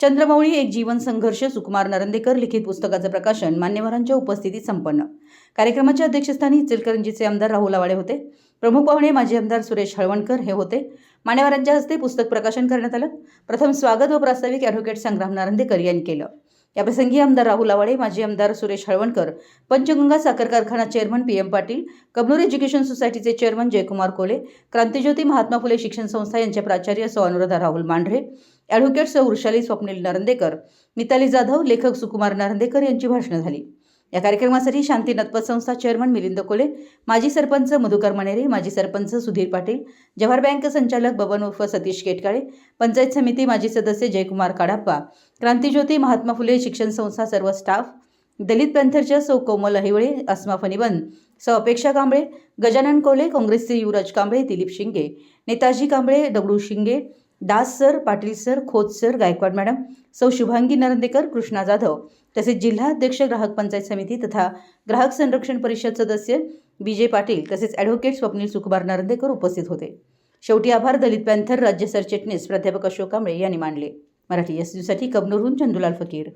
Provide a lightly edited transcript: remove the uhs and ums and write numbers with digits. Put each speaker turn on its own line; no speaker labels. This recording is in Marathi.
चंद्रमौळी एक जीवन संघर्ष सुकुमार नरंदेकर लिखित पुस्तकाचं प्रकाशन मान्यवरांच्या उपस्थितीत संपन्न। कार्यक्रमाच्या अध्यक्षस्थानी इचलकरंजीचे आमदार राहुल लवाडे होते। प्रमुख पाहुणे माजी आमदार सुरेश हळवणकर हे होते। मान्यवरांच्या हस्ते पुस्तक प्रकाशन करण्यात आलं। प्रथम स्वागत व प्रास्ताविक ॲडव्होकेट संग्राम नरंदेकर यांनी केलं। याप्रसंगी आमदार राहुल लवाडे, माजी आमदार सुरेश हळवणकर, पंचगंगा साखर कारखाना chairman PM Patil, Kabnur education सोसायटीचे चेअरमन जयकुमार कोले, क्रांतिज्योती महात्मा फुले शिक्षण संस्था यांचे प्राचार्य सौ अनुराधा राहुल मांढरे, ॲडव्होकेट सौ वृषाली स्वप्नील नरंदेकर, मिताली जाधव, लेखक सुकुमार नरंदेकर यांची भाषणे झाली। या कार्यक्रमासाठी शांती नतपत संस्था चेअरमन मिलिंद कोले, माजी सरपंच मधुकर मनेरे, माजी सरपंच सुधीर पाटील, जवाहर बँक संचालक बबन उर्फ सतीश केटकाळे, पंचायत समिती माजी सदस्य जयकुमार काडाप्पा, क्रांतिज्योती महात्मा फुले शिक्षण संस्था सर्व स्टाफ, दलित पॅन्थरच्या सौ कोमल अहिवळे, अस्मा फणीबंद, सौ अपेक्षा कांबळे, गजानन कोले, काँग्रेसचे युवराज कांबळे, दिलीप शिंगे, नेताजी कांबळे, दगडू शिंगे, Das sir, Patil sir, Khot sir, Gaikwad madam, सौ शुभांगी नरंदेकर, कृष्णा जाधव तसेच जिल्हा अध्यक्ष ग्राहक पंचायत समिती तथा ग्राहक संरक्षण परिषद सदस्य BJ पाटील तसेच ॲडव्होकेट स्वप्नील सुकुमार नरंदेकर उपस्थित होते। शेवटी आभार दलित पॅन्थर राज्य सरचिटणीस प्राध्यापक अशोक कांबळे यांनी मानले। मराठी SU साठी कबनूरहून चंदुलाल फकीर।